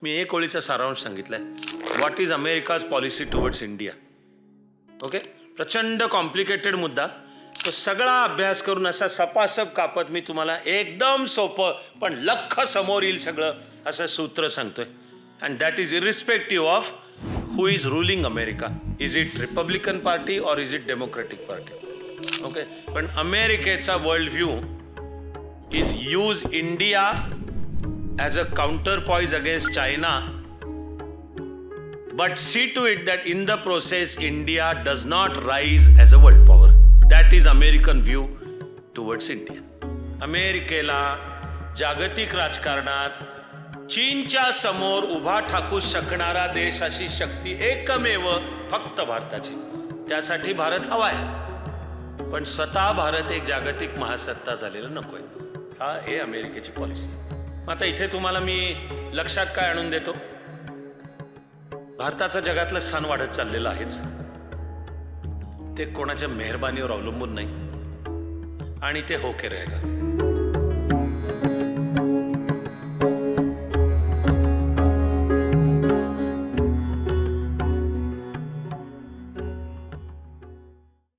मी एक ओळीचा सारांश सांगितलाय. What is America's policy towards India. Okay, प्रचंड कॉम्प्लिकेटेड मुद्दा. तो सगळा अभ्यास करून असा सपासप कापत मी तुम्हाला एकदम सोपं पण लख समोर येईल सगळं असं सूत्र सांगतोय. And that is irrespective of who is ruling America. Is it Republican party और is it Democratic party. Okay, पण अमेरिकेचा world view is use India as a counterpoise against China, but see to it that in the process India does not rise as a world power. That is American view towards India. अमेरिकेला जागतिक राजकारणात चीनच्या समोर उभा ठाकू शकणारा देश अशी शक्ती एकमेव फक्त भारताची. त्यासाठी भारत हवा आहे, पण स्वतः भारत एक जागतिक महासत्ता झालेला नकोय. हा आहे अमेरिकेची पॉलिसी. आता इथे तुम्हाला मी लक्षात काय आणून देतो. भारताचं जगातलं स्थान वाढत चाललेलं आहेच. ते कोणाच्या मेहरबानीवर अवलंबून नाही आणि ते होके रहेगा.